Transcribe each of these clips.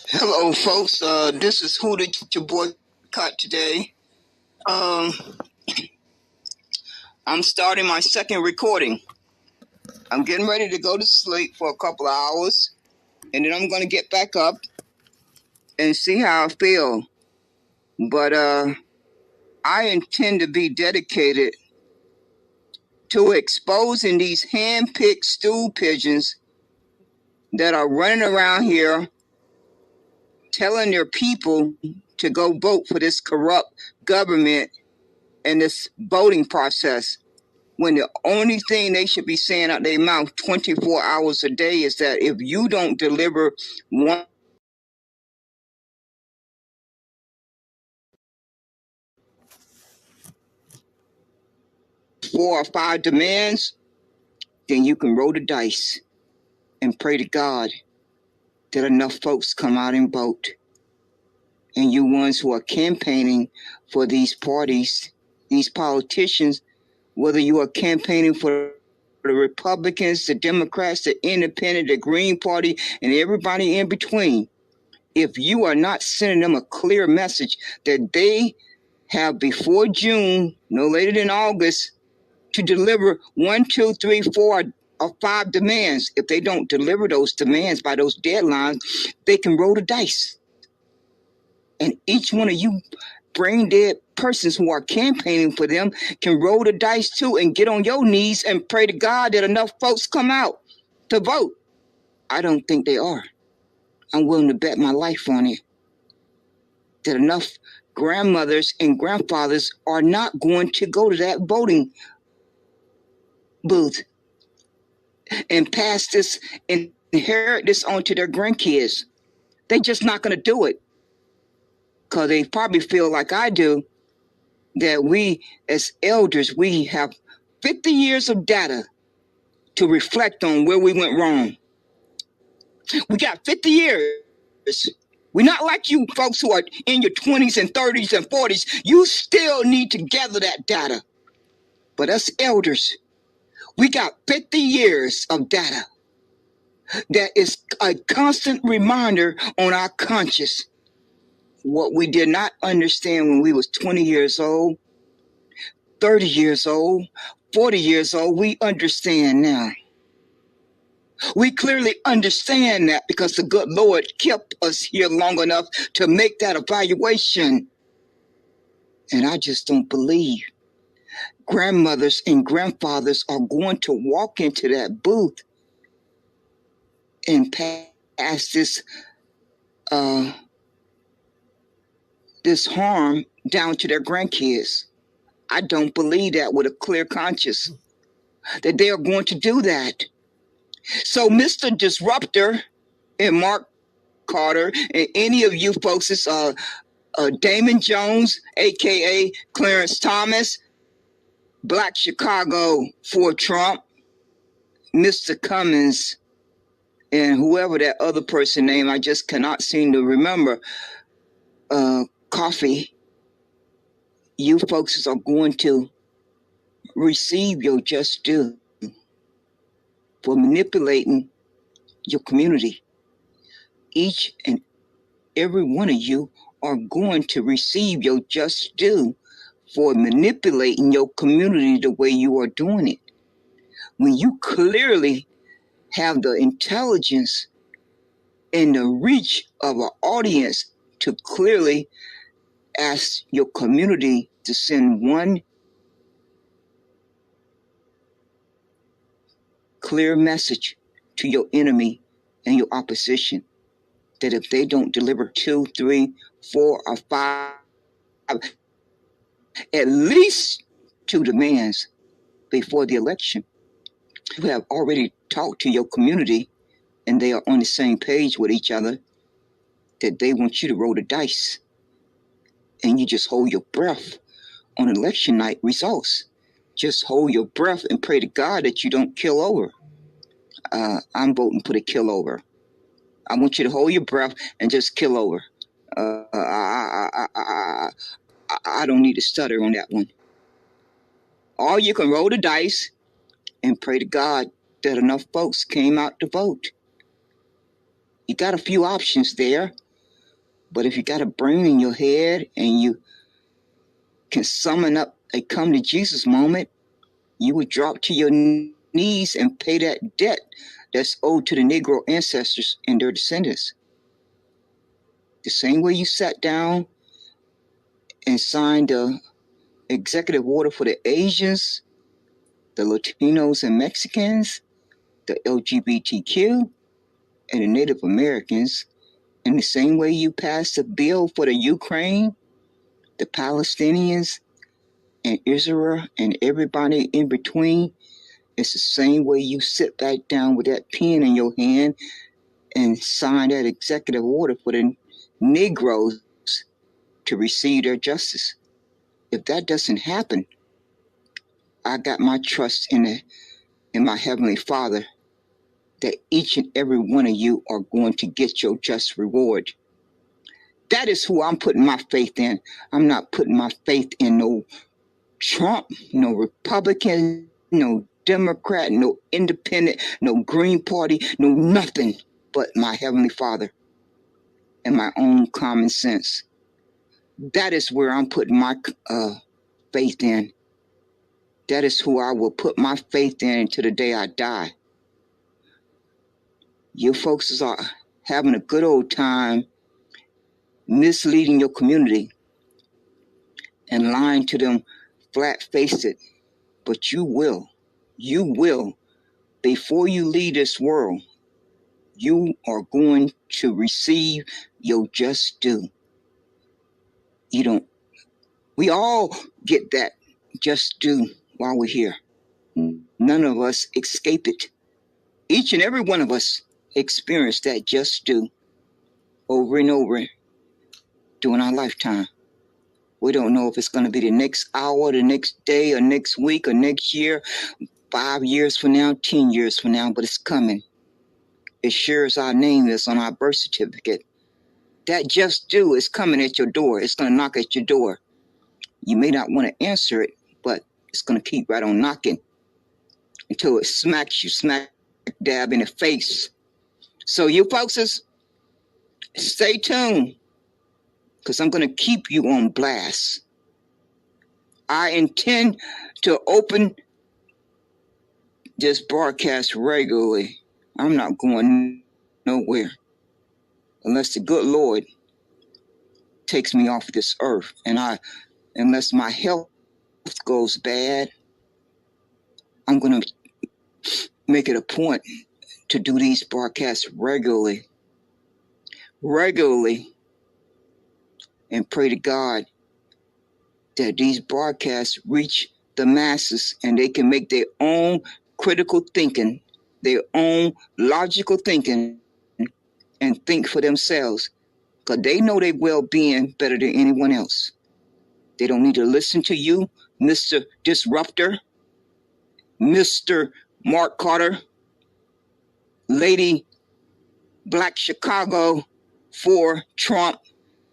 Hello, folks. This is Who Did You Boycott today. I'm starting my second recording. I'm getting ready to go to sleep for a couple of hours, and then I'm going to get back up and see how I feel. But I intend to be dedicated to exposing these hand-picked stool pigeons that are running around here telling their people to go vote for this corrupt government and this voting process, when the only thing they should be saying out their mouth 24 hours a day is that if you don't deliver 4 or 5 demands, then you can roll the dice and pray to God that enough folks come out and vote. And you ones who are campaigning for these parties, these politicians, whether you are campaigning for the Republicans, the Democrats, the Independent, the Green Party, and everybody in between, if you are not sending them a clear message that they have before June, no later than August, to deliver 1, 2, 3, 4, or 5 demands. If they don't deliver those demands by those deadlines, they can roll the dice. And each one of you brain dead persons who are campaigning for them can roll the dice too and get on your knees and pray to God that enough folks come out to vote. I don't think they are. I'm willing to bet my life on it that enough grandmothers and grandfathers are not going to go to that voting booth and pass this and inherit this on to their grandkids. They're just not going to do it because they probably feel like I do, that we as elders, we have 50 years of data to reflect on where we went wrong. We got 50 years. We're not like you folks who are in your 20s and 30s and 40s. You still need to gather that data. But us elders, we got 50 years of data that is a constant reminder on our conscience. What we did not understand when we was 20 years old, 30 years old, 40 years old, we understand now. We clearly understand that because the good Lord kept us here long enough to make that evaluation. And I just don't believe grandmothers and grandfathers are going to walk into that booth and pass this harm down to their grandkids. I don't believe that with a clear conscience, that they are going to do that. So Mr. Disruptor and Mark Carter and any of you folks, it's Damon Jones, a.k.a. Clarence Thomas, Black Chicago for Trump, Mr. Cummins, and whoever that other person name, I just cannot seem to remember, Coffee, you folks are going to receive your just due for manipulating your community. Each and every one of you are going to receive your just due for manipulating your community the way you are doing it. When you clearly have the intelligence and the reach of an audience to clearly ask your community to send one clear message to your enemy and your opposition, that if they don't deliver 2, 3, 4, or 5, at least 2 demands before the election, you have already talked to your community and they are on the same page with each other, that they want you to roll the dice. And you just hold your breath on election night results. Just hold your breath and pray to God that you don't kill over. I'm voting for the kill over. I want you to hold your breath and just kill over. I don't need to stutter on that one. Or you can roll the dice and pray to God that enough folks came out to vote. You got a few options there. But if you got a brain in your head and you can summon up a come to Jesus moment, you would drop to your knees and pay that debt that's owed to the Negro ancestors and their descendants. The same way you sat down and signed the executive order for the Asians, the Latinos and Mexicans, the LGBTQ, and the Native Americans, in the same way you passed a bill for the Ukraine, the Palestinians, and Israel, and everybody in between, it's the same way you sit back down with that pen in your hand and sign that executive order for the Negroes to receive their justice. If that doesn't happen, I got my trust in my Heavenly Father that each and every one of you are going to get your just reward. That is who I'm putting my faith in. I'm not putting my faith in no Trump, no Republican, no Democrat, no Independent, no Green Party, no nothing but my Heavenly Father and my own common sense. That is where I'm putting my faith in. That is who I will put my faith in until the day I die. You folks are having a good old time misleading your community and lying to them flat-faced, but you will, before you leave this world, you are going to receive your just due. We all get that just due while we're here. None of us escape it. Each and every one of us experience that just due over and over during our lifetime. We don't know if it's going to be the next hour, the next day, or next week, or next year, 5 years from now, 10 years from now, but it's coming. As sure as our name is on our birth certificate, that just due is coming at your door. It's going to knock at your door. You may not want to answer it, but it's going to keep right on knocking until it smacks you smack dab in the face. So you folks, stay tuned, because I'm going to keep you on blast. I intend to open this broadcast regularly. I'm not going nowhere unless the good Lord takes me off this earth, and unless my health goes bad, I'm going to make it a point to do these broadcasts regularly, and pray to God that these broadcasts reach the masses and they can make their own critical thinking, their own logical thinking, and think for themselves, because they know their well-being better than anyone else. They don't need to listen to you, Mr. Disruptor, Mr. Mark Carter, Lady Black Chicago for Trump,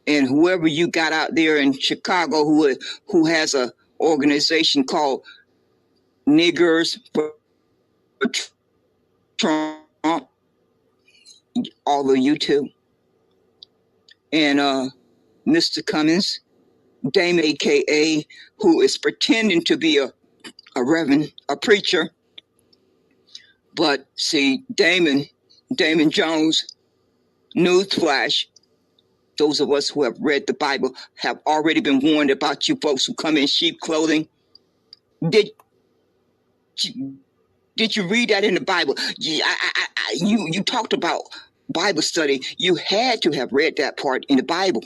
and whoever you got out there in Chicago who has a organization called Niggers for Trump, all of you too. And Mr. Cummins, Dame AKA, who is pretending to be a reverend, a preacher. But see, Damon Jones, newsflash, those of us who have read the Bible have already been warned about you folks who come in sheep clothing. Did you read that in the Bible? You talked about Bible study. You had to have read that part in the Bible.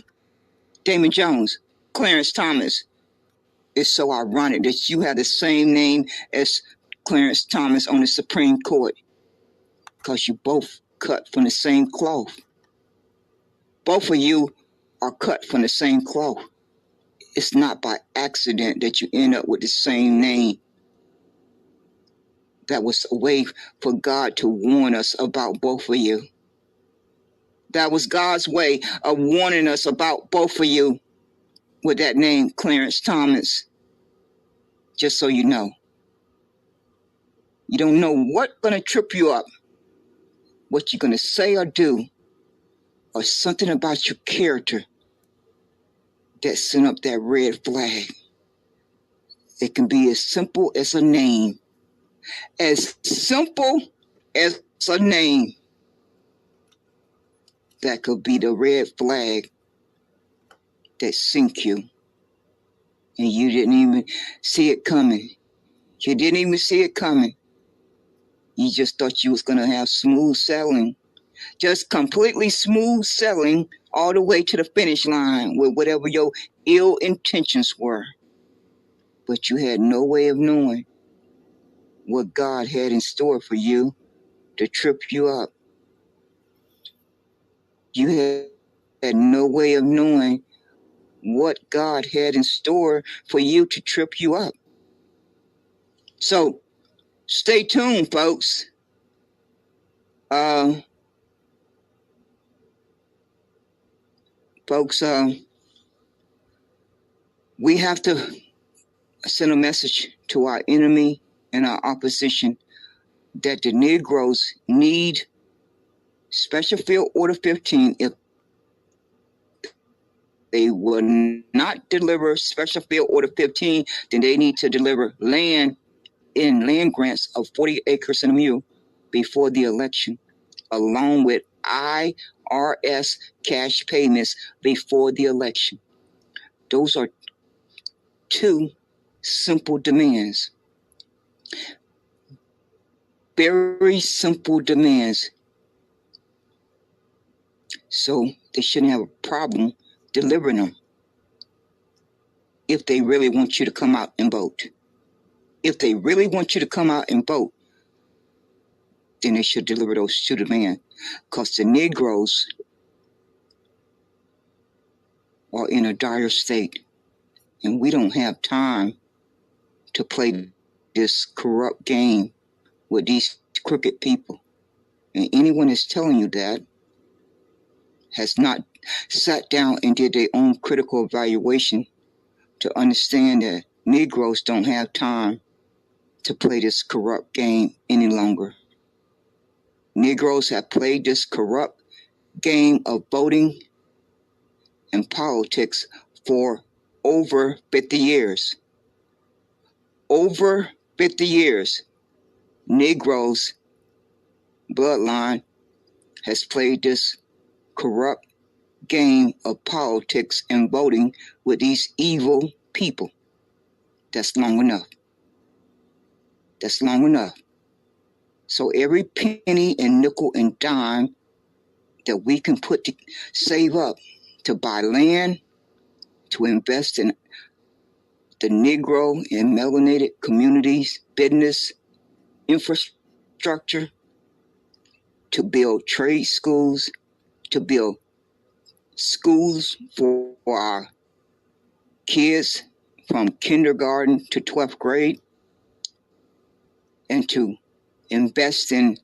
Damon Jones, Clarence Thomas. It's so ironic that you have the same name as Clarence Thomas on the Supreme Court, because you both cut from the same cloth. Both of you are cut from the same cloth. It's not by accident that you end up with the same name. That was a way for God to warn us about both of you. That was God's way of warning us about both of you with that name, Clarence Thomas. Just so you know. You don't know what's going to trip you up, what you're going to say or do, or something about your character that sent up that red flag. It can be as simple as a name. As simple as a name. That could be the red flag that sink you. And you didn't even see it coming. You didn't even see it coming. You just thought you was going to have smooth sailing. Just completely smooth sailing all the way to the finish line with whatever your ill intentions were. But you had no way of knowing what God had in store for you to trip you up. You had no way of knowing what God had in store for you to trip you up. So stay tuned, folks. Folks, we have to send a message to our enemy and our opposition that the Negroes need Special Field Order 15. If they will not deliver Special Field Order 15, then they need to deliver land grants of 40 acres and a mule before the election, along with IRS cash payments before the election. Those are two simple demands. Very simple demands. So they shouldn't have a problem delivering them if they really want you to come out and vote. If they really want you to come out and vote, then they should deliver those two demands. Because the Negroes are in a dire state, and we don't have time to play this corrupt game with these crooked people. And anyone that's telling you that has not sat down and did their own critical evaluation to understand that Negroes don't have time to play this corrupt game any longer. Negroes have played this corrupt game of voting and politics for over 50 years. Over 50 years, Negroes' bloodline has played this corrupt game of politics and voting with these evil people. That's long enough. That's long enough. So every penny and nickel and dime that we can save up to buy land, to invest in the Negro and melanated communities, business, infrastructure, to build trade schools, to build schools for our kids from kindergarten to 12th grade, and to invest in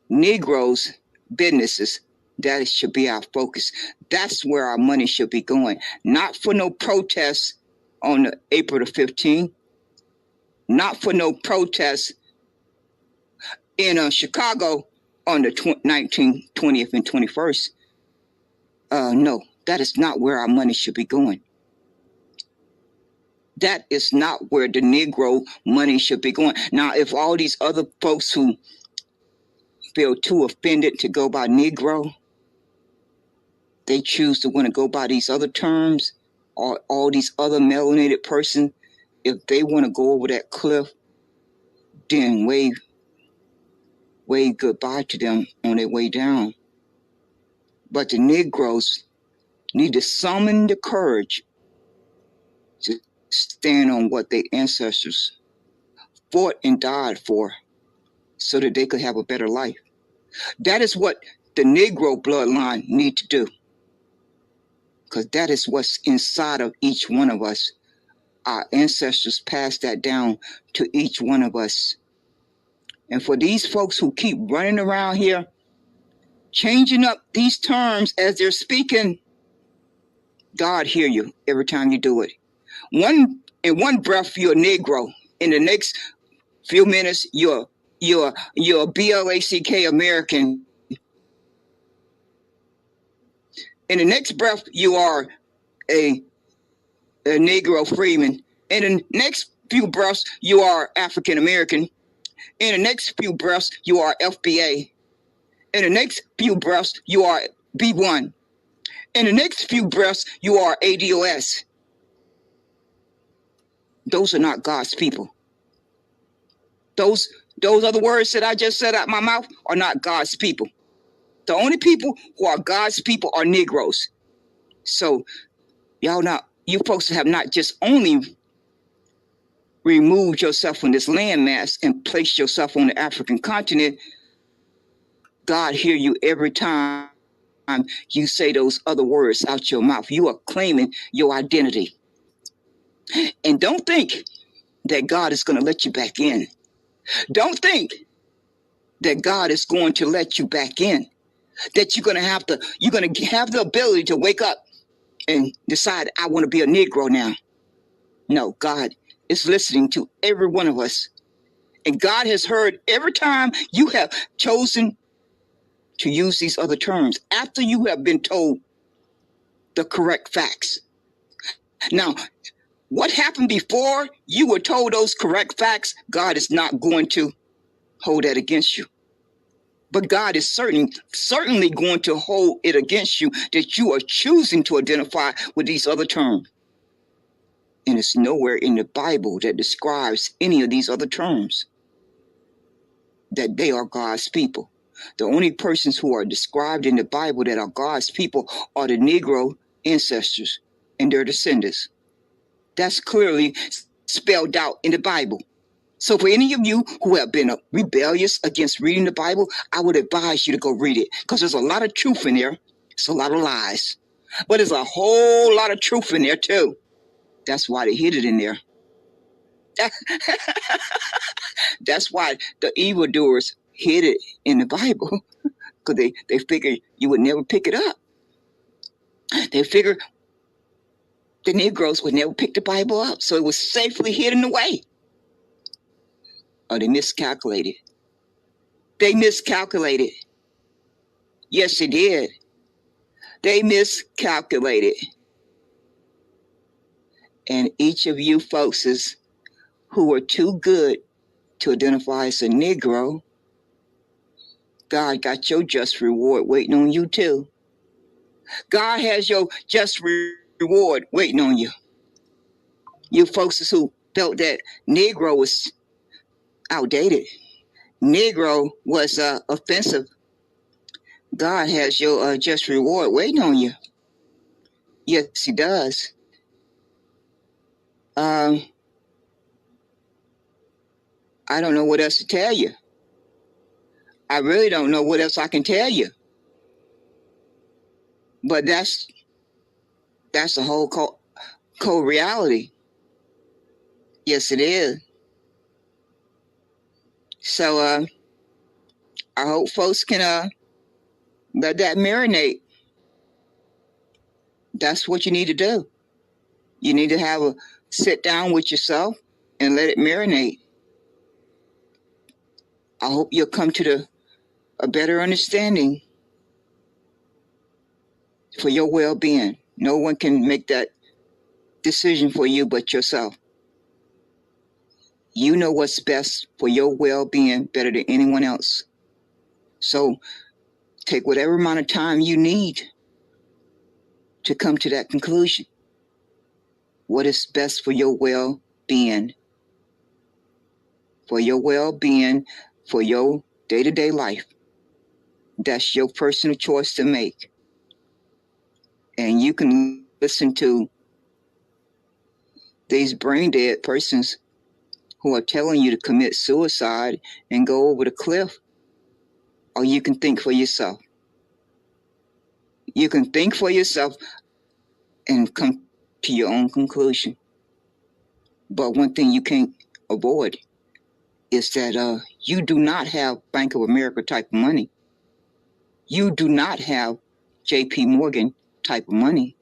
Negroes' businesses. That should be our focus. That's where our money should be going. Not for no protests on April the 15th. Not for no protests in Chicago on the 19th, 20th, and 21st. No, that is not where our money should be going. That is not where the Negro money should be going. Now, if all these other folks who feel too offended to go by Negro, they choose to want to go by these other terms, or all these other melanated persons, if they want to go over that cliff, then wave goodbye to them on their way down. But the Negroes need to summon the courage to stand on what their ancestors fought and died for so that they could have a better life. That is what the Negro bloodline need to do, because that is what's inside of each one of us. Our ancestors passed that down to each one of us. And for these folks who keep running around here, changing up these terms as they're speaking, God hear you every time you do it. In one breath, you're a Negro. In the next few minutes, you're Blk American. In the next breath, you are a a Negro freeman. In the next few breaths, you are African American. In the next few breaths, you are FBA. In the next few breaths, you are B1. In the next few breaths, you are ADOS. Those are not God's people. Those other words that I just said out my mouth are not God's people. The only people who are God's people are Negroes. So you folks have not just only removed yourself from this landmass and placed yourself on the African continent. God hear you every time you say those other words out your mouth. You are claiming your identity. And don't think that God is going to let you back in. Don't think that God is going to let you back in. That you're going to have the ability to wake up and decide, I want to be a Negro now. No, God is listening to every one of us. And God has heard every time you have chosen to use these other terms after you have been told the correct facts. Now, what happened before you were told those correct facts, God is not going to hold that against you. But God is certainly going to hold it against you that you are choosing to identify with these other terms. And it's nowhere in the Bible that describes any of these other terms that they are God's people. The only persons who are described in the Bible that are God's people are the Negro ancestors and their descendants. That's clearly spelled out in the Bible. So for any of you who have been rebellious against reading the Bible, I would advise you to go read it, because there's a lot of truth in there. It's a lot of lies. But there's a whole lot of truth in there too. That's why they hid it in there. That's why the evildoers hid it in the Bible, because they figured you would never pick it up. They figured the Negroes would never pick the Bible up, so it was safely hidden away. Oh, they miscalculated. They miscalculated. Yes, they did. They miscalculated. And each of you folks who are too good to identify as a Negro, God got your just reward waiting on you too. God has your just reward waiting on you. You folks who felt that Negro was outdated, Negro was offensive, God has your just reward waiting on you. Yes, he does. I don't know what else to tell you. I really don't know what else I can tell you. But that's the whole cold reality. Yes, it is. So I hope folks can let that marinate. That's what you need to do. You need to have a sit down with yourself and let it marinate. I hope you'll come to a better understanding for your well-being. No one can make that decision for you but yourself. You know what's best for your well-being better than anyone else. So take whatever amount of time you need to come to that conclusion. What is best for your well-being? For your well-being, for your day-to-day life. That's your personal choice to make. And you can listen to these brain-dead persons who are telling you to commit suicide and go over the cliff. Or you can think for yourself. You can think for yourself and come to your own conclusion. But one thing you can't avoid is that you do not have Bank of America type of money. You do not have JP Morgan type of money.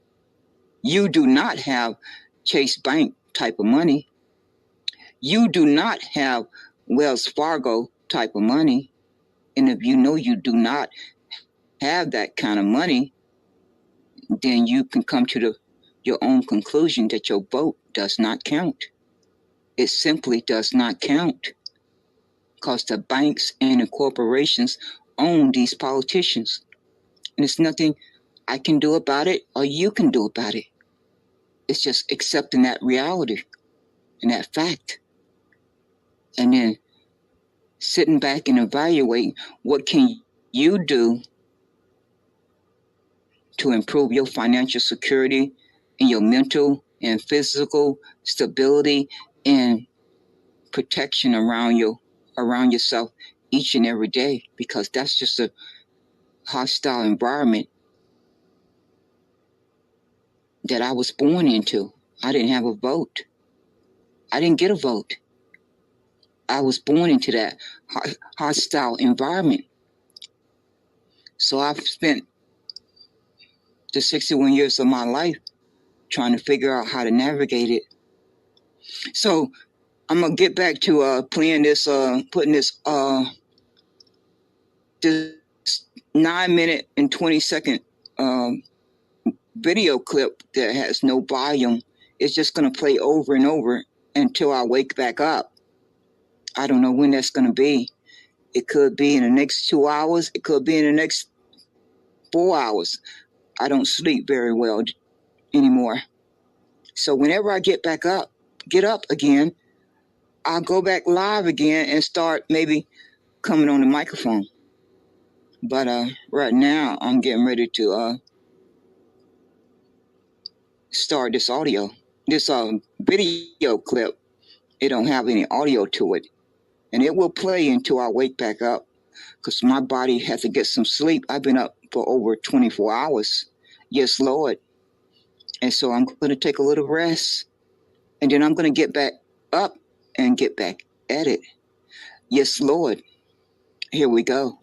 You do not have Chase Bank type of money. You do not have Wells Fargo type of money. And if you know you do not have that kind of money, then you can come to the your own conclusion that your vote does not count. It simply does not count because the banks and the corporations own these politicians. And there's nothing I can do about it or you can do about it. It's just accepting that reality and that fact. And then sitting back and evaluating what can you do to improve your financial security and your mental and physical stability and protection around yourself each and every day, because that's just a hostile environment that I was born into. I didn't have a vote. I didn't get a vote. I was born into that hostile environment. So I've spent the 61 years of my life trying to figure out how to navigate it. So I'm gonna get back to playing this, putting this 9-minute and 20-second video clip that has no volume. It's just gonna play over and over until I wake back up. I don't know when that's gonna be. It could be in the next 2 hours. It could be in the next 4 hours. I don't sleep very well anymore. So whenever I get up again, I'll go back live again and start maybe coming on the microphone. But right now I'm getting ready to start this video clip. It don't have any audio to it, and it will play until I wake back up, because my body has to get some sleep. I've been up for over 24 hours. Yes, Lord. And so I'm going to take a little rest, and then I'm going to get back up and get back at it. Yes, Lord. Here we go.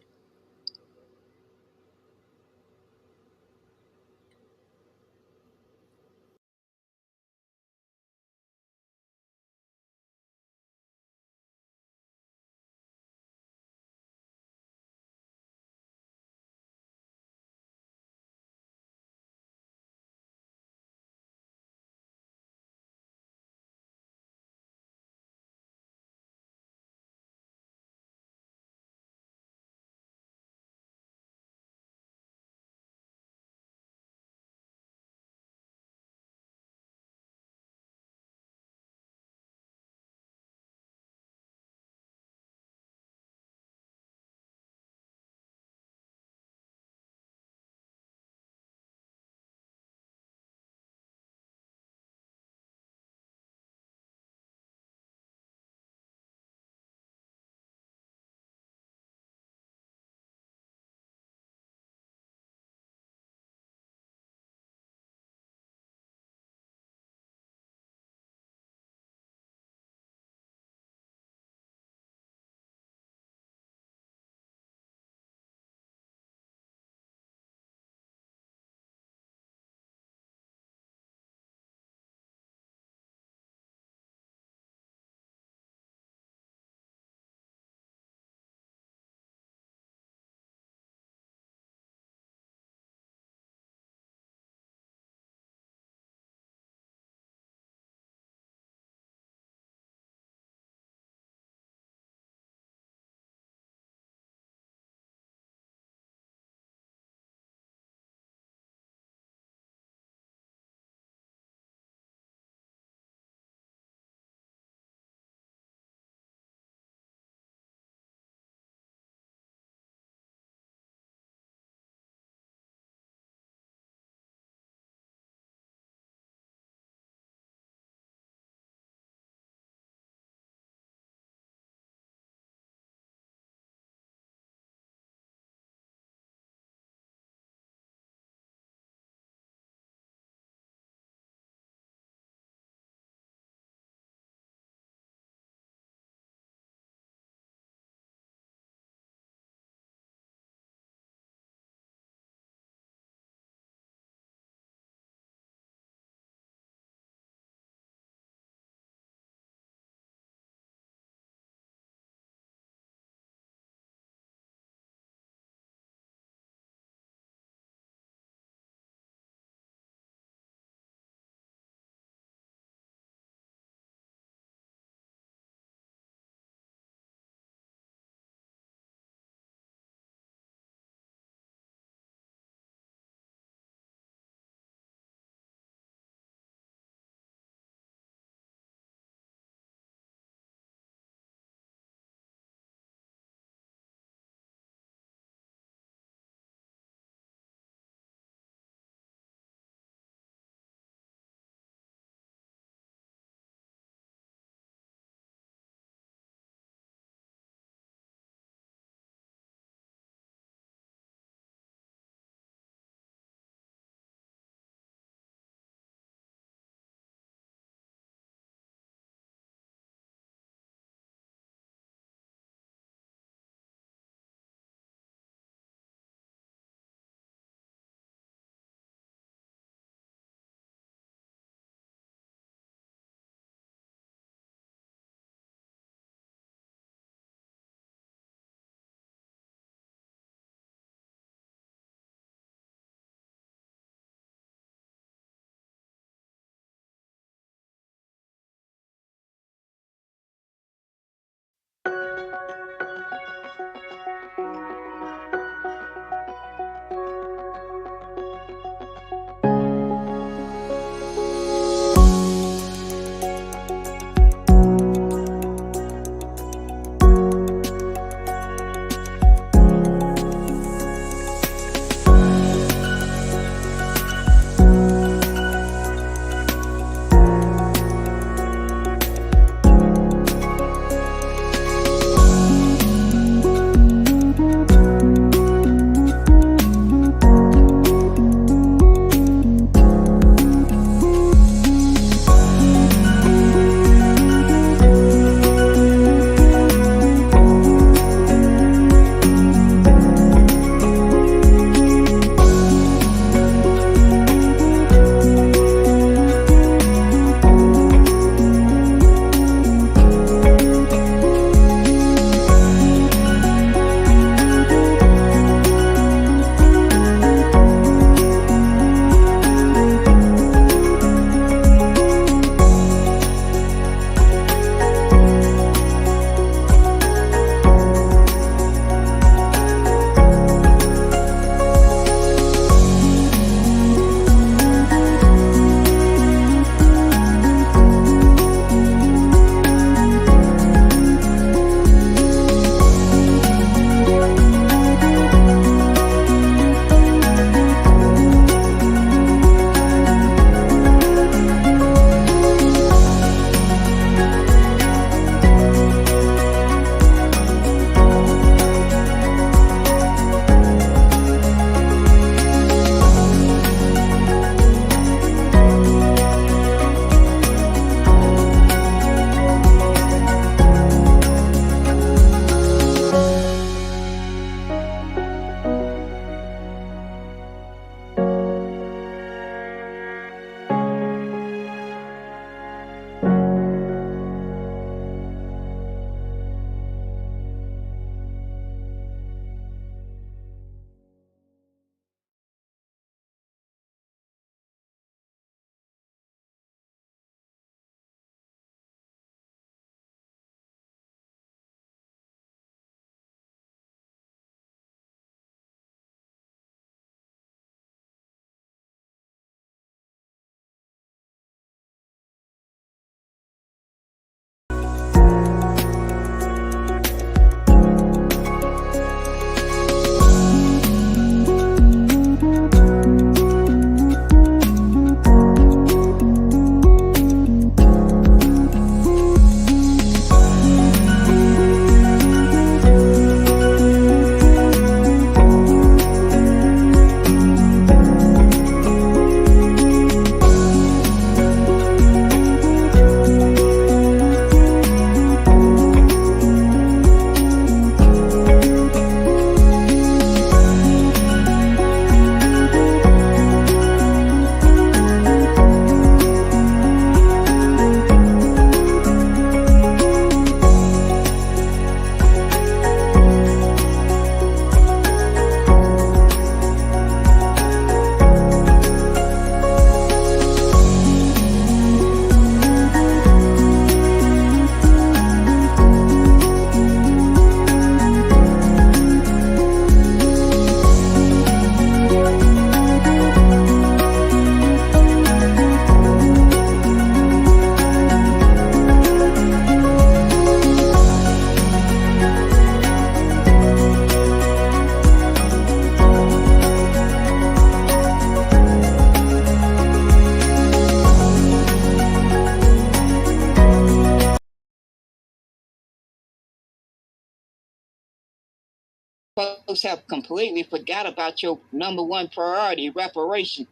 folks have completely forgot about your number one priority, reparation.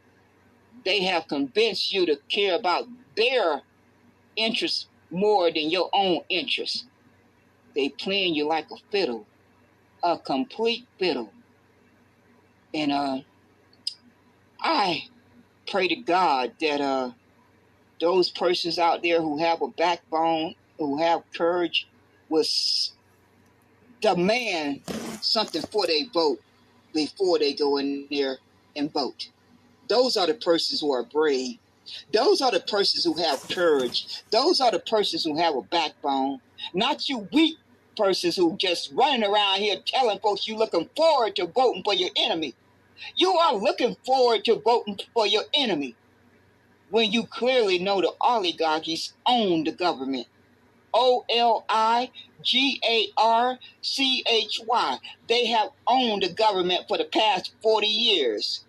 They have convinced you to care about their interests more than your own interests. They playing you like a fiddle, a complete fiddle. And I pray to God that those persons out there who have a backbone, who have courage, will demand something for their vote before they go in there and vote. Those are the persons who are brave. Those are the persons who have courage. Those are the persons who have a backbone. Not you weak persons who just running around here telling folks you looking forward to voting for your enemy. You are looking forward to voting for your enemy when you clearly know the oligarchies own the government. Oligarchy. They have owned the government for the past 40 years.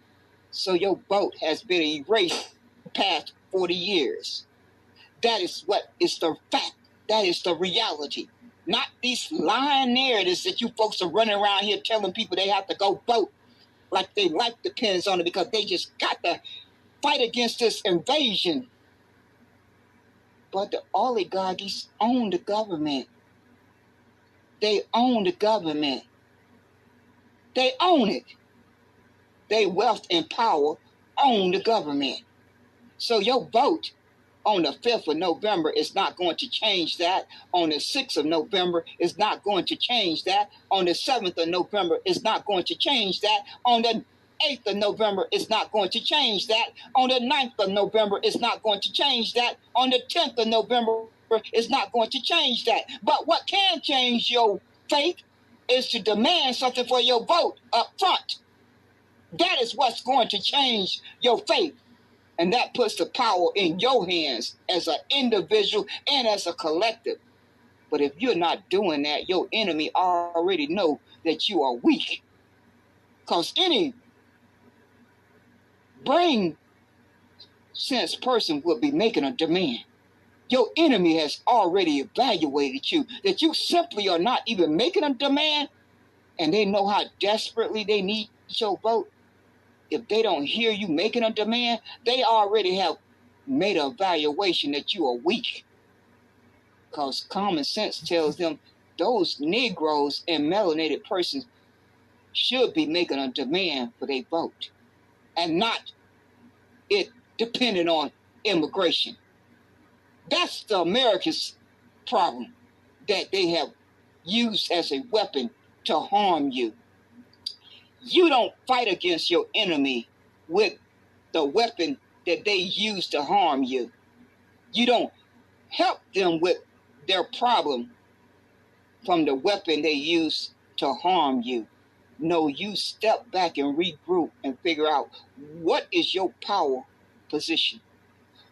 So your vote has been erased the past 40 years. That is what is the fact. That is the reality. Not these lying narratives that you folks are running around here telling people they have to go vote like their life depends on it because they just got to fight against this invasion. But the oligarchies own the government. They own the government. They own it. Their wealth and power own the government. So your vote on the 5th of November is not going to change that. On the 6th of November is not going to change that. On the 7th of November is not going to change that. On the 8th of November is not going to change that. On the 9th of November is not going to change that. On the 10th of November is not going to change that. But what can change your fate is to demand something for your vote up front. That is what's going to change your fate. And that puts the power in your hands as an individual and as a collective. But if you're not doing that, your enemy already know that you are weak. Because any brain sense person will be making a demand. Your enemy has already evaluated you, that you simply are not even making a demand, and they know how desperately they need your vote. If they don't hear you making a demand, they already have made an evaluation that you are weak. Because common sense tells them those Negroes and melanated persons should be making a demand for their vote, and not it depending on immigration. That's the America's problem that they have used as a weapon to harm you. You don't fight against your enemy with the weapon that they use to harm you. You don't help them with their problem from the weapon they use to harm you. No, you step back and regroup and figure out what is your power position.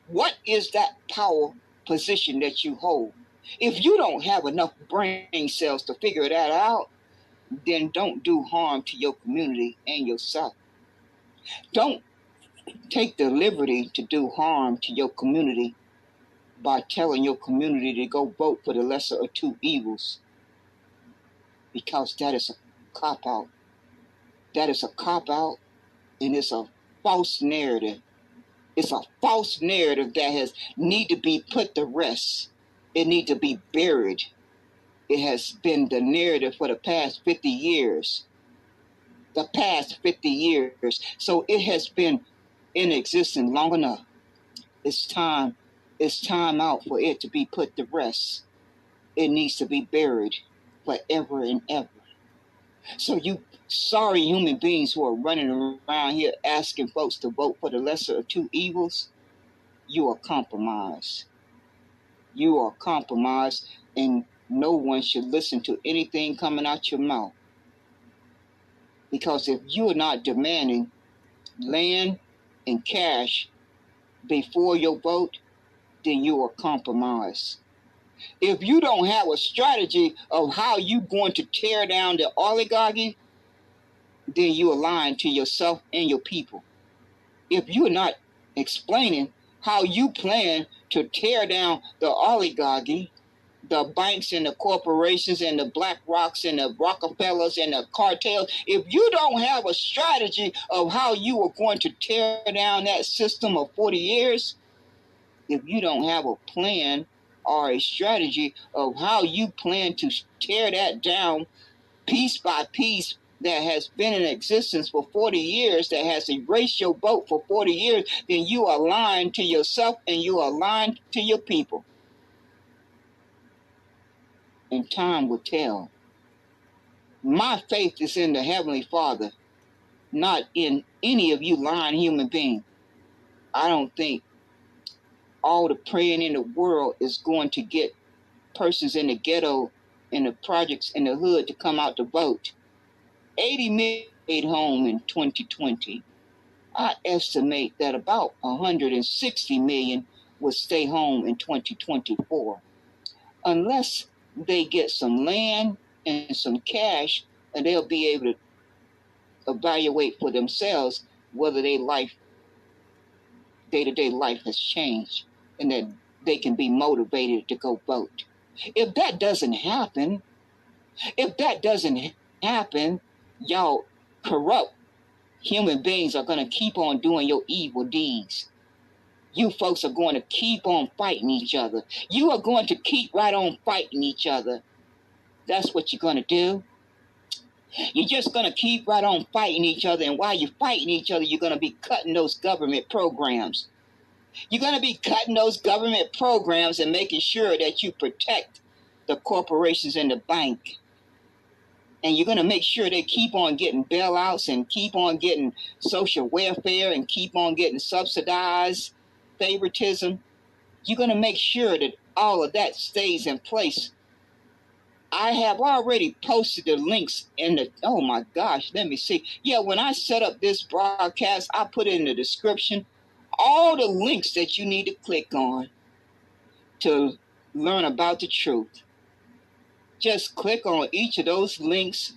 What is that power position that you hold? If you don't have enough brain cells to figure that out, then don't do harm to your community and yourself. Don't take the liberty to do harm to your community by telling your community to go vote for the lesser of two evils, because that is a cop-out. That is a cop-out, and it's a false narrative. It's a false narrative that has need to be put to rest. It need to be buried. It has been the narrative for the past 50 years. The past 50 years. So it has been in existence long enough. It's time out for it to be put to rest. It needs to be buried forever and ever. So you sorry human beings who are running around here asking folks to vote for the lesser of two evils, you are compromised. You are compromised, and no one should listen to anything coming out your mouth. Because if you are not demanding land and cash before your vote, then you are compromised. If you don't have a strategy of how you're going to tear down the oligarchy, then you are lying to yourself and your people. If you're not explaining how you plan to tear down the oligarchy, the banks and the corporations and the Black Rocks and the Rockefellers and the cartels, if you don't have a strategy of how you are going to tear down that system of 40 years, if you don't have a plan or a strategy of how you plan to tear that down piece by piece that has been in existence for 40 years, that has erased your vote for 40 years, then you are lying to yourself and you are lying to your people. And time will tell. My faith is in the Heavenly Father, not in any of you lying human beings. I don't think all the praying in the world is going to get persons in the ghetto, in the projects, in the hood to come out to vote. 80 million stayed home in 2020. I estimate that about 160 million will stay home in 2024. Unless they get some land and some cash, and they'll be able to evaluate for themselves whether their life, day-to-day life has changed and that they can be motivated to go vote. If that doesn't happen, y'all corrupt human beings are going to keep on doing your evil deeds. You folks are going to keep on fighting each other. You are going to keep right on fighting each other. That's what you're going to do. You're just going to keep right on fighting each other. And while you're fighting each other, you're going to be cutting those government programs. You're going to be cutting those government programs and making sure that you protect the corporations and the bank. And you're going to make sure they keep on getting bailouts and keep on getting social welfare and keep on getting subsidized favoritism. You're going to make sure that all of that stays in place. I have already posted the links in the, oh my gosh, let me see. Yeah, when I set up this broadcast, I put in the description all the links that you need to click on to learn about the truth. Just click on each of those links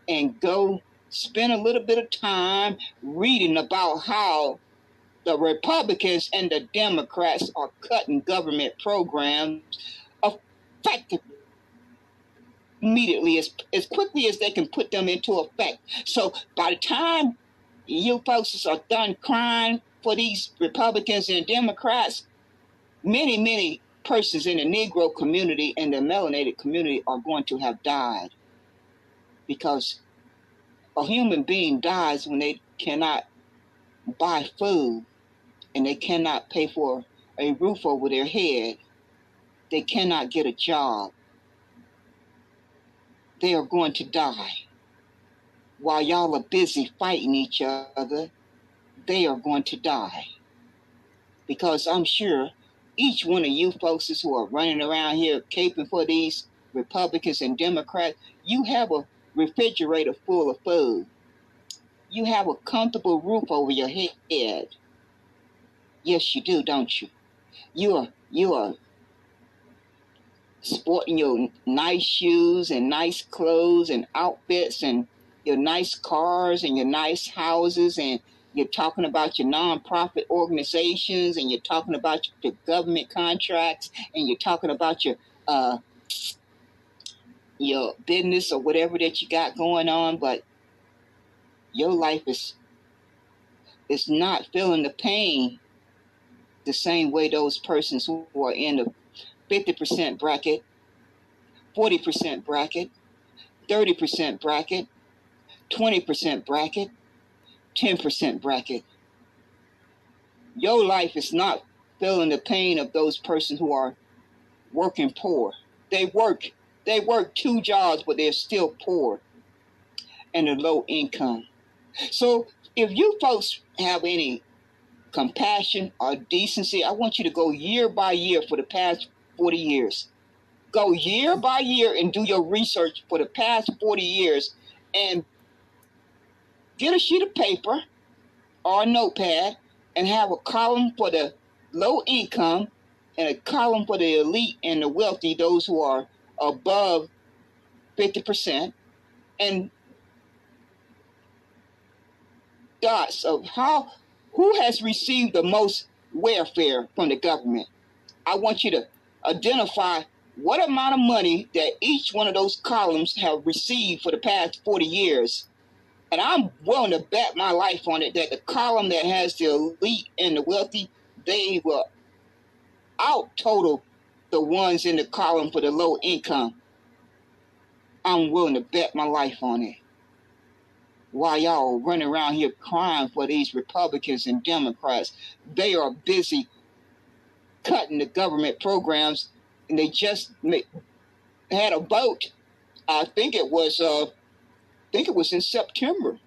and go spend a little bit of time reading about how the Republicans and the Democrats are cutting government programs effectively, immediately, as quickly as they can put them into effect. So by the time you folks are done crying for these Republicans and Democrats, many persons in the Negro community and the melanated community are going to have died, because a human being dies when they cannot buy food and they cannot pay for a roof over their head. They cannot get a job. They are going to die. While y'all are busy fighting each other, they are going to die. Because I'm sure each one of you folks who are running around here caping for these Republicans and Democrats, you have a refrigerator full of food. You have a comfortable roof over your head. Yes, you do, don't you? You are sporting your nice shoes and nice clothes and outfits and your nice cars and your nice houses, and you're talking about your nonprofit organizations, and you're talking about your government contracts, and you're talking about your business or whatever that you got going on, but your life is not feeling the pain the same way those persons who are in the 50% bracket, 40% bracket, 30% bracket, 20% bracket, 10% bracket. Your life is not feeling the pain of those persons who are working poor. They work 2 jobs, but they're still poor and a low income. So if you folks have any compassion or decency, I want you to go year by year for the past 40 years. Go year by year and do your research for the past 40 years and get a sheet of paper or a notepad and have a column for the low income and a column for the elite and the wealthy, those who are above 50%, and dots of who has received the most welfare from the government. I want you to identify what amount of money that each one of those columns have received for the past 40 years. And I'm willing to bet my life on it that the column that has the elite and the wealthy, they will out total the ones in the column for the low income. I'm willing to bet my life on it. While y'all running around here crying for these Republicans and Democrats, they are busy cutting the government programs, and they just had a vote. I think it was in September,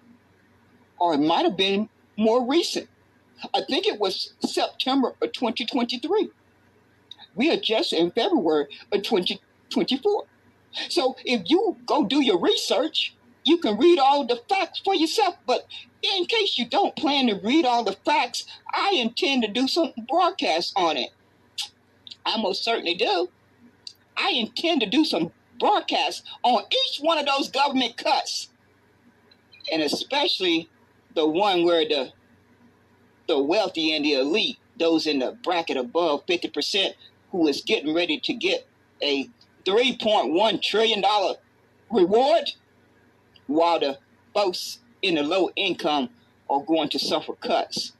or it might have been more recent. I think it was September of 2023. We are just in February of 2024. So if you go do your research, you can read all the facts for yourself. But in case you don't plan to read all the facts, I intend to do some broadcasts on it. I most certainly do. I intend to do some broadcasts on each one of those government cuts. And especially the one where the wealthy and the elite, those in the bracket above 50%, who is getting ready to get a $3.1 trillion reward, while the folks in the low income are going to suffer cuts.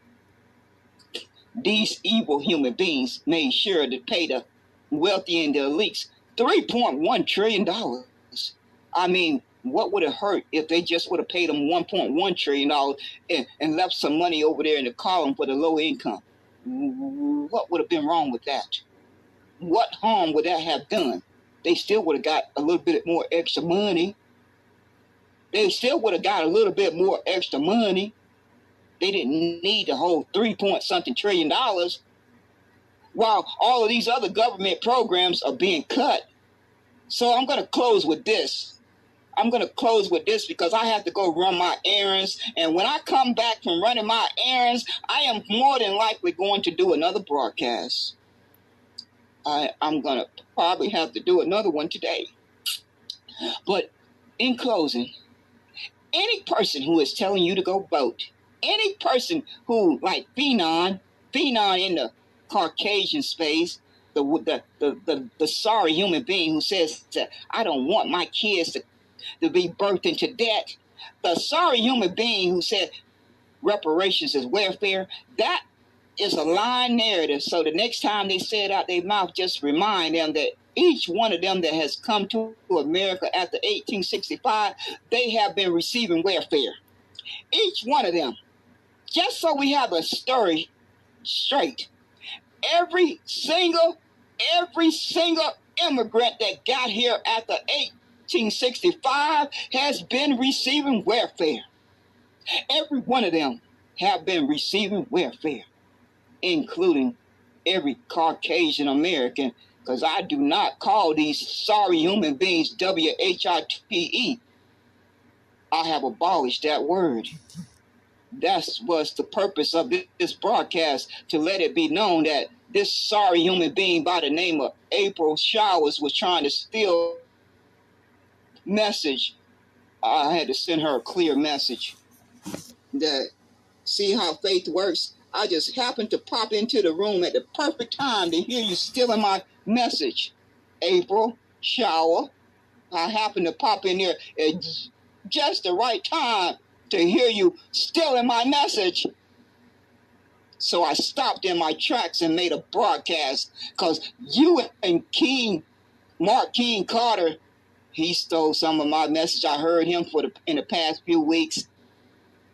These evil human beings made sure to pay the wealthy and the elites $3.1 trillion. I mean, what would it hurt if they just would have paid them $1.1 trillion and left some money over there in the column for the low income? What would have been wrong with that? What harm would that have done? They still would have got a little bit more extra money. They still would have got a little bit more extra money. They didn't need the whole $3-point-something trillion, while all of these other government programs are being cut. So I'm going to close with this. Because I have to go run my errands. And when I come back from running my errands, I am more than likely going to do another broadcast. I'm going to probably have to do another one today. But in closing, any person who is telling you to go vote, any person who, like Phenon in the Caucasian space, the sorry human being who says that I don't want my kids to be birthed into debt, the sorry human being who said reparations is welfare, that is a lying narrative. So the next time they say it out their mouth, just remind them that each one of them that has come to America after 1865, they have been receiving welfare. Each one of them. Just so we have a story straight. Every single immigrant that got here after 1865 has been receiving welfare. Every one of them have been receiving welfare, including every Caucasian American, because I do not call these sorry human beings WHITE. I have abolished that word. That was the purpose of this broadcast, to let it be known that this sorry human being by the name of April Showers was trying to steal message. I had to send her a clear message. That, see how faith works? I just happened to pop into the room at the perfect time to hear you stealing my message. April Shower. I happened to pop in there at just the right time to hear you stealing my message. So I stopped in my tracks and made a broadcast, because you and Mark King Carter, he stole some of my message. I heard him in the past few weeks,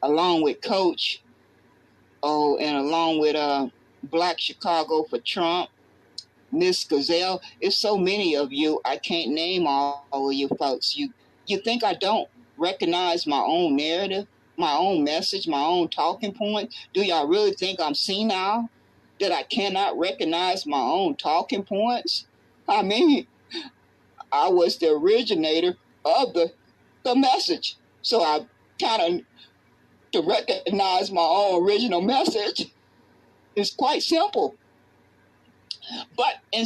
along with Coach, and along with Black Chicago for Trump, Miss Gazelle. It's so many of you, I can't name all of you folks. You think I don't recognize my own narrative, my own message, my own talking point? Do y'all really think I'm senile, that I cannot recognize my own talking points? I mean, I was the originator of the message. So I kind of, to recognize my own original message is quite simple. But in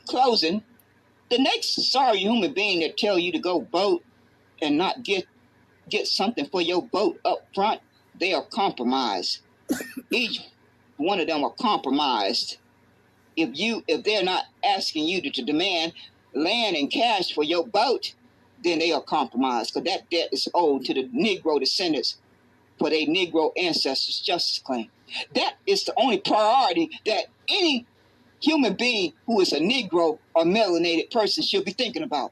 closing, the next sorry human being that tell you to go vote and not get something for your vote up front, they are compromised. Each one of them are compromised. If they're not asking you to demand land and cash for your boat, then they are compromised, because that debt is owed to the Negro descendants for their Negro ancestors' justice claim. That is the only priority that any human being who is a Negro or melanated person should be thinking about.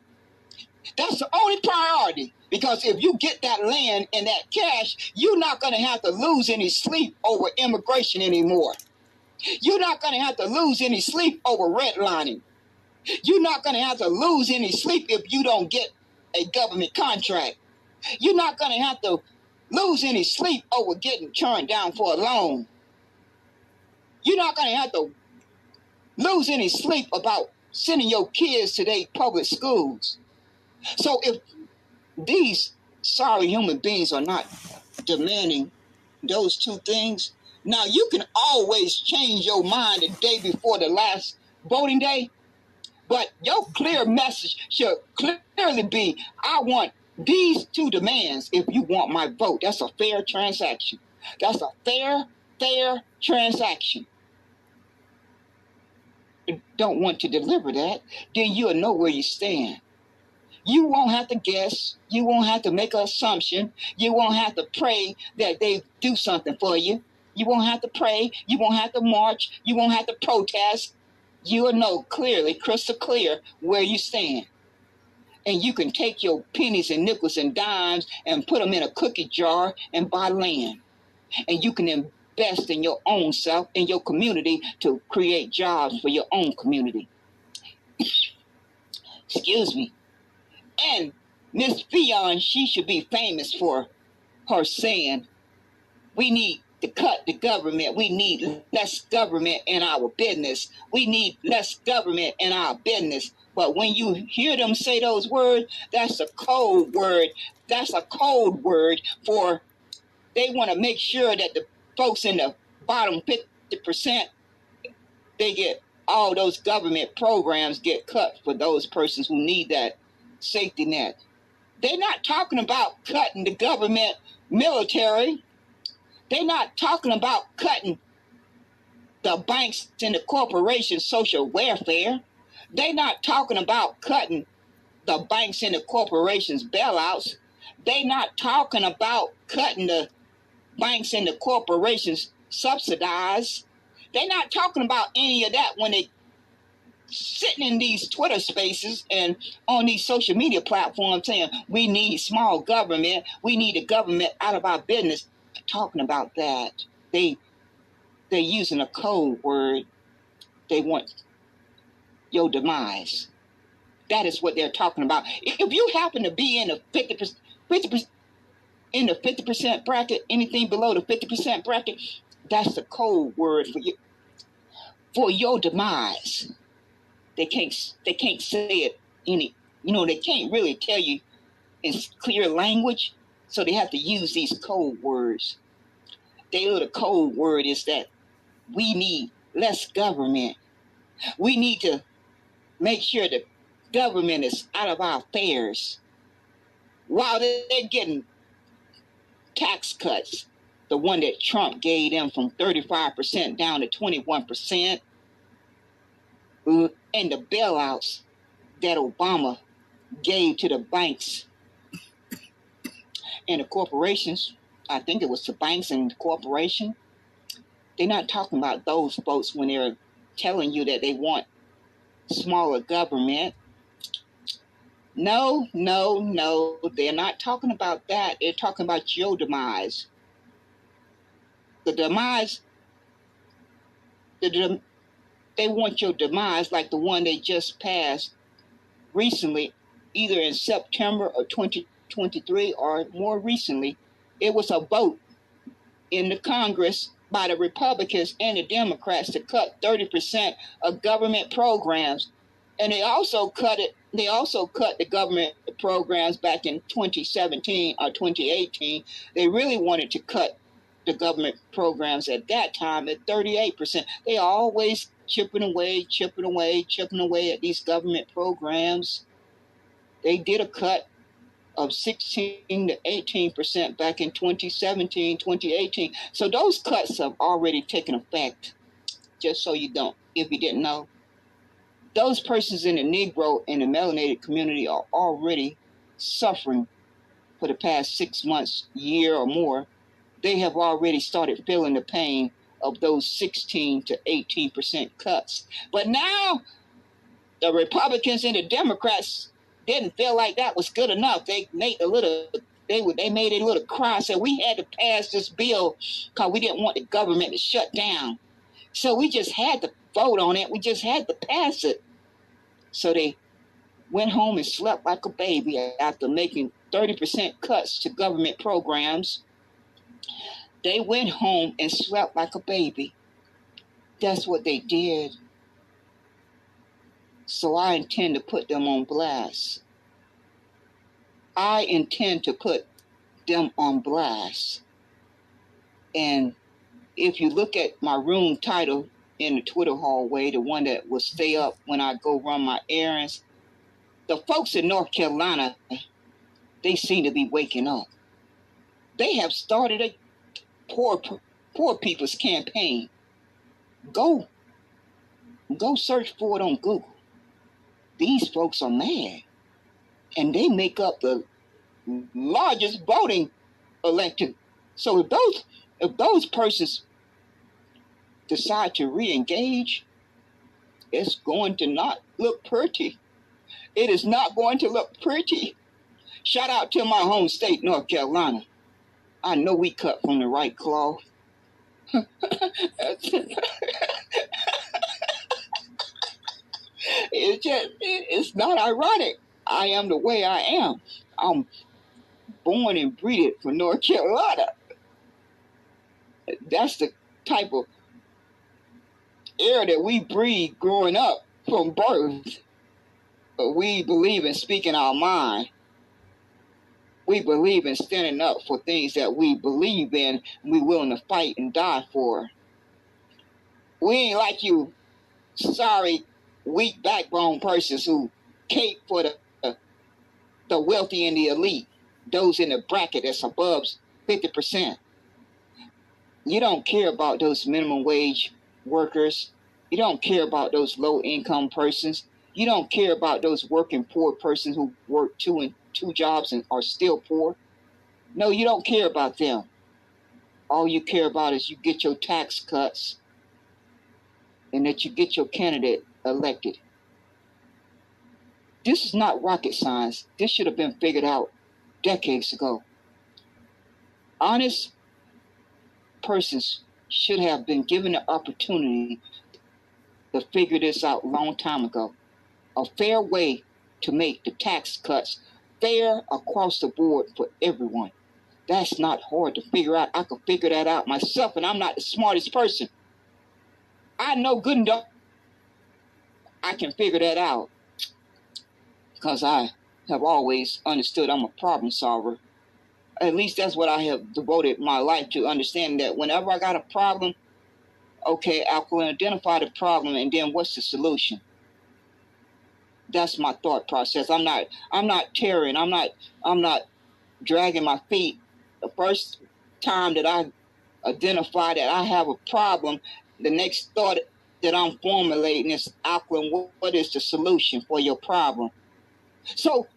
That's the only priority, because if you get that land and that cash, you're not going to have to lose any sleep over immigration anymore. You're not going to have to lose any sleep over redlining. You're not going to have to lose any sleep if you don't get a government contract. You're not going to have to lose any sleep over getting turned down for a loan. You're not going to have to lose any sleep about sending your kids to their public schools. So if these sorry human beings are not demanding those two things, now you can always change your mind the day before the last voting day, but your clear message should clearly be, I want these two demands if you want my vote. That's a fair transaction. That's a fair transaction. If you don't want to deliver that, then you'll know where you stand. You won't have to guess. You won't have to make an assumption. You won't have to pray that they do something for you. You won't have to pray. You won't have to march. You won't have to protest. You will know clearly, crystal clear, where you stand. And you can take your pennies and nickels and dimes and put them in a cookie jar and buy land. And you can invest in your own self, in your community, to create jobs for your own community. Excuse me. And Miss Fionn, she should be famous for her saying, we need to cut the government. We need less government in our business. We need less government in our business. But when you hear them say those words, that's a code word. That's a code word for they want to make sure that the folks in the bottom 50%, they get all those government programs get cut for those persons who need that safety net. They're not talking about cutting the government military. They're not talking about cutting the banks and the corporations' social welfare. They're not talking about cutting the banks and the corporations' bailouts. They're not talking about cutting the banks and the corporations subsidize. They're not talking about any of that when they sitting in these Twitter spaces and on these social media platforms saying we need small government, we need the government out of our business. Talking about that, they're using a code word. They want your demise. That is what they're talking about. If you happen to be in the 50% in the 50% bracket, anything below the 50% bracket, that's the code word for your demise. They can't say it they can't really tell you in clear language, so they have to use these code words. The code word is that we need less government. We need to make sure the government is out of our affairs. While they're getting tax cuts, the one that Trump gave them from 35% down to 21%, and the bailouts that Obama gave to the banks and the corporations. I think it was the banks and the corporation. They're not talking about those folks when they're telling you that they want smaller government. No, they're not talking about that. They're talking about your demise. The demise, they want your demise like the one they just passed recently, either in September of 2023 or more recently. It was a vote in the Congress by the Republicans and the Democrats to cut 30% of government programs. And they also cut the government programs back in 2017 or 2018. They really wanted to cut the government programs at that time at 38%. They are always chipping away at these government programs. They did a cut of 16 to 18% back in 2017, 2018. So those cuts have already taken effect, just so you don't, if you didn't know. Those persons in the Negro and the melanated community are already suffering for the past 6 months, year or more. They have already started feeling the pain of those 16 to 18% cuts. But now the Republicans and the Democrats didn't feel like that was good enough. They made a little cry, said we had to pass this bill because we didn't want the government to shut down. So we just had to vote on it. We just had to pass it. So they went home and slept like a baby after making 30% cuts to government programs. They went home and slept like a baby. That's what they did. So I intend to put them on blast. I intend to put them on blast. And if you look at my room title in the Twitter hallway, the one that will stay up when I go run my errands, the folks in North Carolina, they seem to be waking up. They have started a poor people's campaign. Go search for it on Google. These folks are mad. And they make up the largest voting electorate. So if those persons decide to re-engage, it's going to not look pretty. It is not going to look pretty. Shout out to my home state, North Carolina. I know we cut from the right cloth. It's not ironic. I am the way I am. I'm born and breeded for North Carolina. That's the type of air that we breathe growing up from birth. But we believe in speaking our mind. We believe in standing up for things that we believe in and we're willing to fight and die for. We ain't like you sorry, weak backbone persons who cape for the wealthy and the elite, those in the bracket that's above 50%. You don't care about those minimum wage workers. You don't care about those low income persons. You don't care about those working poor persons who work two jobs and are still poor. No, you don't care about them. All you care about is you get your tax cuts and that you get your candidate elected. This is not rocket science. This should have been figured out decades ago. Honest persons should have been given the opportunity to figure this out a long time ago. A fair way to make the tax cuts fair across the board for everyone. That's not hard to figure out. I can figure that out myself, and I'm not the smartest person. I know good enough I can figure that out because I have always understood I'm a problem solver. At least that's what I have devoted my life to, understanding that whenever I got a problem, okay, I can identify the problem and then what's the solution. That's my thought process. I'm not tearing. I'm not dragging my feet. The first time that I identify that I have a problem, the next thought that I'm formulating is, Alkaline, what is the solution for your problem? So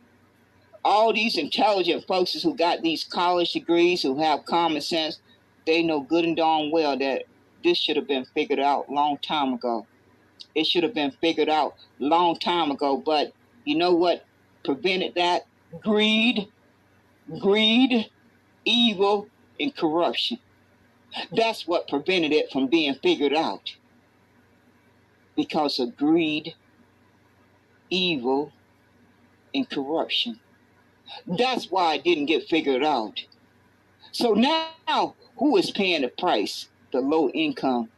all these intelligent folks who got these college degrees, who have common sense, they know good and darn well that this should have been figured out a long time ago. It should have been figured out a long time ago. But you know what prevented that? Greed, evil, and corruption. That's what prevented it from being figured out. Because of greed, evil, and corruption. That's why it didn't get figured out. So now, who is paying the price? The low income.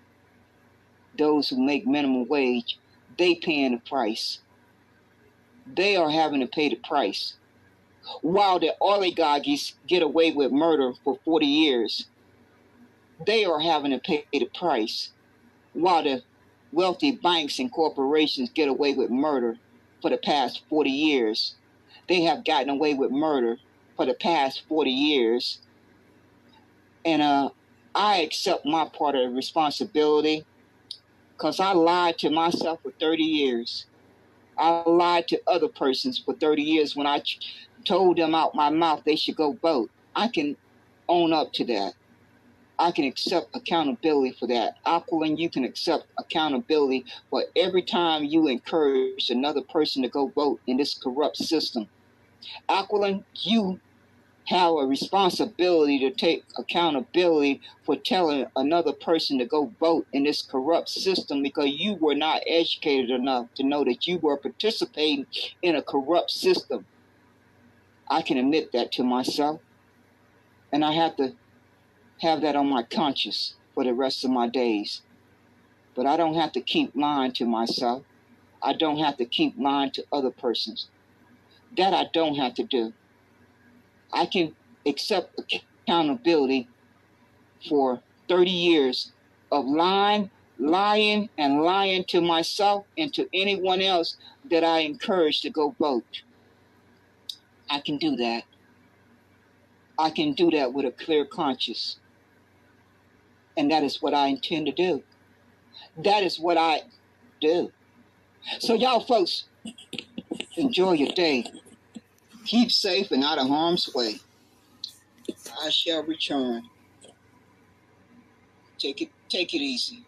Those who make minimum wage, they paying the price. They are having to pay the price. While the oligarchies get away with murder for 40 years, they are having to pay the price. While the wealthy banks and corporations get away with murder for the past 40 years, they have gotten away with murder for the past 40 years. And I accept my part of the responsibility because I lied to myself for 30 years. I lied to other persons for 30 years when I told them out my mouth they should go vote. I can own up to that. I can accept accountability for that. Aquilin, you can accept accountability for every time you encourage another person to go vote in this corrupt system. Aquilin, you have a responsibility to take accountability for telling another person to go vote in this corrupt system because you were not educated enough to know that you were participating in a corrupt system. I can admit that to myself, and I have to have that on my conscience for the rest of my days. But I don't have to keep lying to myself. I don't have to keep lying to other persons. That I don't have to do. I can accept accountability for 30 years of lying, and lying to myself and to anyone else that I encourage to go vote. I can do that. I can do that with a clear conscience. And that is what I intend to do. That is what I do. So y'all folks, enjoy your day. Keep safe and out of harm's way. I shall return. Take it easy.